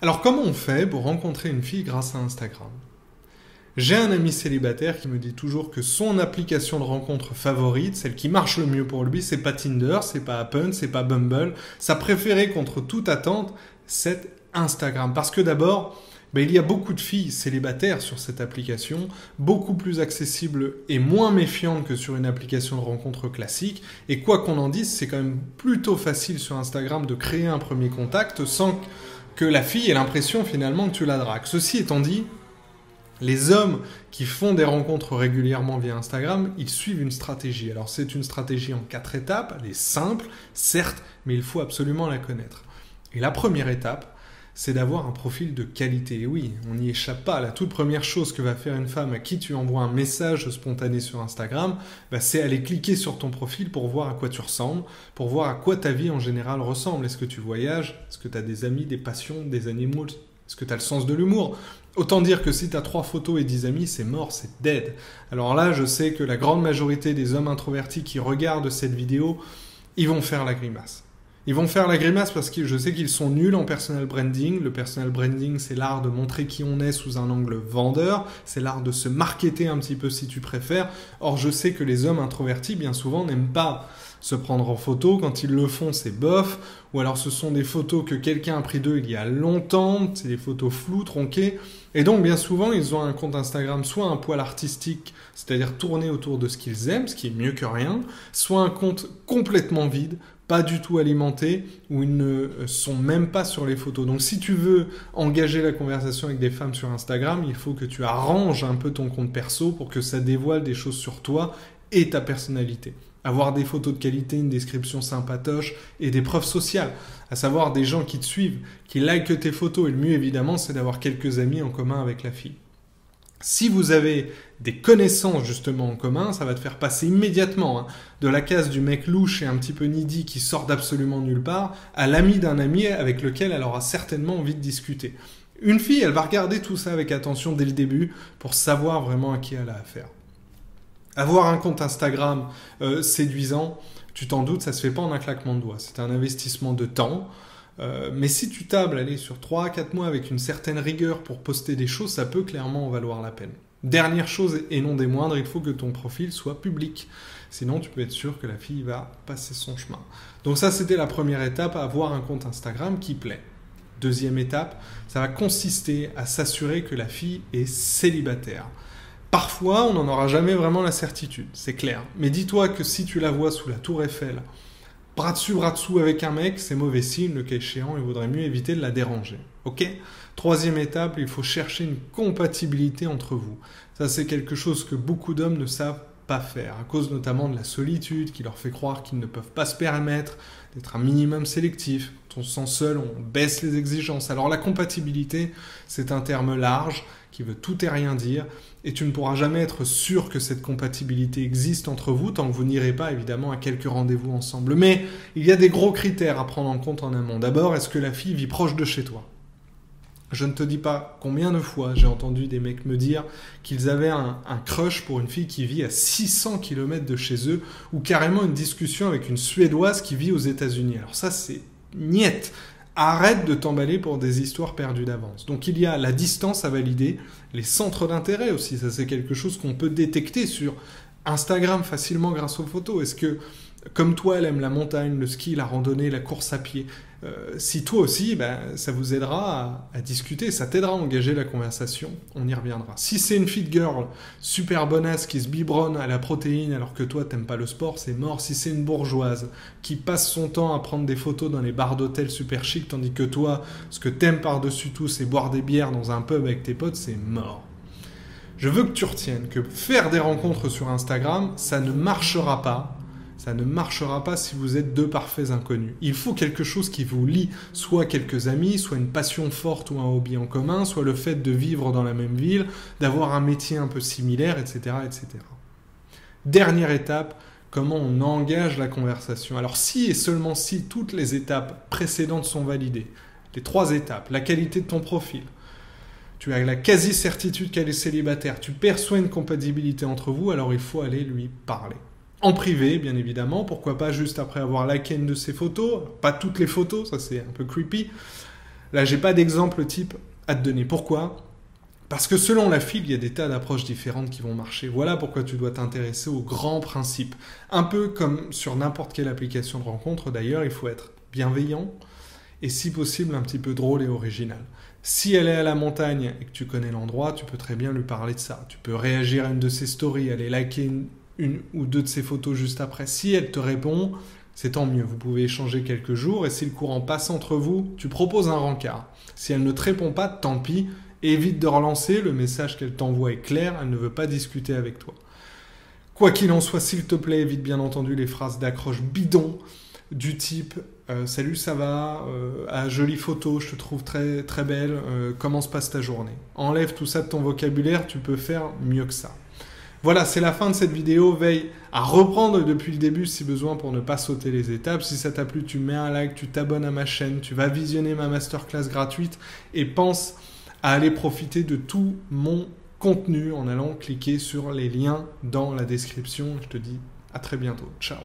Alors comment on fait pour rencontrer une fille grâce à Instagram? J'ai un ami célibataire qui me dit toujours que son application de rencontre favorite, celle qui marche le mieux pour lui, c'est pas Tinder, c'est pas Happn, c'est pas Bumble. Sa préférée contre toute attente, c'est Instagram. Parce que d'abord, il y a beaucoup de filles célibataires sur cette application, beaucoup plus accessible et moins méfiante que sur une application de rencontre classique. Et quoi qu'on en dise, c'est quand même plutôt facile sur Instagram de créer un premier contact sans que la fille ait l'impression finalement que tu la dragues. Ceci étant dit, les hommes qui font des rencontres régulièrement via Instagram, ils suivent une stratégie. Alors c'est une stratégie en 4 étapes, elle est simple, certes, mais il faut absolument la connaître. Et la première étape, c'est d'avoir un profil de qualité. Et oui, on n'y échappe pas. La toute première chose que va faire une femme à qui tu envoies un message spontané sur Instagram, c'est aller cliquer sur ton profil pour voir à quoi tu ressembles, pour voir à quoi ta vie en général ressemble. Est-ce que tu voyages? Est-ce que tu as des amis, des passions, des animaux? Est-ce que tu as le sens de l'humour? Autant dire que si tu as 3 photos et 10 amis, c'est mort, c'est dead. Alors là, je sais que la grande majorité des hommes introvertis qui regardent cette vidéo, ils vont faire la grimace. Ils vont faire la grimace parce que je sais qu'ils sont nuls en personal branding. Le personal branding, c'est l'art de montrer qui on est sous un angle vendeur. C'est l'art de se marketer un petit peu si tu préfères. Or, je sais que les hommes introvertis, bien souvent, n'aiment pas se prendre en photo. Quand ils le font, c'est bof. Ou alors, ce sont des photos que quelqu'un a pris d'eux il y a longtemps. C'est des photos floues, tronquées. Et donc, bien souvent, ils ont un compte Instagram, soit un poil artistique, c'est-à-dire tourné autour de ce qu'ils aiment, ce qui est mieux que rien, soit un compte complètement vide, pas du tout alimentés, où ils ne sont même pas sur les photos. Donc si tu veux engager la conversation avec des femmes sur Instagram, il faut que tu arranges un peu ton compte perso pour que ça dévoile des choses sur toi et ta personnalité. Avoir des photos de qualité, une description sympatoche et des preuves sociales, à savoir des gens qui te suivent, qui likent tes photos. Et le mieux évidemment, c'est d'avoir quelques amis en commun avec la fille. Si vous avez des connaissances justement en commun, ça va te faire passer immédiatement de la case du mec louche et un petit peu needy qui sort d'absolument nulle part à l'ami d'un ami avec lequel elle aura certainement envie de discuter. Une fille, elle va regarder tout ça avec attention dès le début pour savoir vraiment à qui elle a affaire. Avoir un compte Instagram séduisant, tu t'en doutes, ça se fait pas en un claquement de doigts. C'est un investissement de temps. Mais si tu tables sur 3 à 4 mois avec une certaine rigueur pour poster des choses, ça peut clairement en valoir la peine. Dernière chose et non des moindres, il faut que ton profil soit public. Sinon, tu peux être sûr que la fille va passer son chemin. Donc ça, c'était la première étape, avoir un compte Instagram qui plaît. Deuxième étape, ça va consister à s'assurer que la fille est célibataire. Parfois, on n'en aura jamais vraiment la certitude, c'est clair. Mais dis-toi que si tu la vois sous la tour Eiffel, bras dessus, bras dessous avec un mec, c'est mauvais signe, le cas échéant, il vaudrait mieux éviter de la déranger. Ok ? Troisième étape, il faut chercher une compatibilité entre vous. Ça, c'est quelque chose que beaucoup d'hommes ne savent pas faire, à cause notamment de la solitude qui leur fait croire qu'ils ne peuvent pas se permettre d'être un minimum sélectif. Quand on se sent seul, on baisse les exigences. Alors la compatibilité, c'est un terme large qui veut tout et rien dire, et tu ne pourras jamais être sûr que cette compatibilité existe entre vous tant que vous n'irez pas évidemment à quelques rendez-vous ensemble. Mais il y a des gros critères à prendre en compte en amont. D'abord, est-ce que la fille vit proche de chez toi ? Je ne te dis pas combien de fois j'ai entendu des mecs me dire qu'ils avaient un crush pour une fille qui vit à 600 km de chez eux, ou carrément une discussion avec une Suédoise qui vit aux États-Unis. Alors ça, c'est niet. Arrête de t'emballer pour des histoires perdues d'avance. Donc il y a la distance à valider, les centres d'intérêt aussi. Ça, c'est quelque chose qu'on peut détecter sur Instagram facilement grâce aux photos. Est-ce que, comme toi, elle aime la montagne, le ski, la randonnée, la course à pied? Si toi aussi, ça vous aidera à discuter, ça t'aidera à engager la conversation, on y reviendra. Si c'est une fit girl super bonasse qui se biberonne à la protéine alors que toi t'aimes pas le sport, c'est mort. Si c'est une bourgeoise qui passe son temps à prendre des photos dans les bars d'hôtel super chic tandis que toi, ce que t'aimes par-dessus tout, c'est boire des bières dans un pub avec tes potes, c'est mort. Je veux que tu retiennes que faire des rencontres sur Instagram, ça ne marchera pas. Ça ne marchera pas si vous êtes deux parfaits inconnus. Il faut quelque chose qui vous lie, soit quelques amis, soit une passion forte ou un hobby en commun, soit le fait de vivre dans la même ville, d'avoir un métier un peu similaire, etc., etc. Dernière étape, comment on engage la conversation. Alors si et seulement si toutes les étapes précédentes sont validées, les 3 étapes, la qualité de ton profil, tu as la quasi-certitude qu'elle est célibataire, tu perçois une compatibilité entre vous, alors il faut aller lui parler. En privé, bien évidemment, pourquoi pas juste après avoir liké une de ses photos, pas toutes les photos, ça c'est un peu creepy, Là, j'ai pas d'exemple type à te donner. Pourquoi ? Parce que selon la file, il y a des tas d'approches différentes qui vont marcher. Voilà pourquoi tu dois t'intéresser aux grands principes. Un peu comme sur n'importe quelle application de rencontre, d'ailleurs, il faut être bienveillant et si possible un petit peu drôle et original. Si elle est à la montagne et que tu connais l'endroit, tu peux très bien lui parler de ça. Tu peux réagir à une de ses stories, aller liker une ou deux de ses photos juste après. Si elle te répond, c'est tant mieux. Vous pouvez échanger quelques jours et si le courant passe entre vous, tu proposes un rencard. Si elle ne te répond pas, tant pis. Évite de relancer, le message qu'elle t'envoie est clair, elle ne veut pas discuter avec toi. Quoi qu'il en soit, s'il te plaît, évite bien entendu les phrases d'accroche bidon du type « Salut, ça va jolie photo, je te trouve très, très belle, comment se passe ta journée ?» Enlève tout ça de ton vocabulaire, tu peux faire mieux que ça. Voilà, c'est la fin de cette vidéo. Veille à reprendre depuis le début si besoin pour ne pas sauter les étapes. Si ça t'a plu, tu mets un like, tu t'abonnes à ma chaîne, tu vas visionner ma masterclass gratuite et pense à aller profiter de tout mon contenu en allant cliquer sur les liens dans la description. Je te dis à très bientôt. Ciao.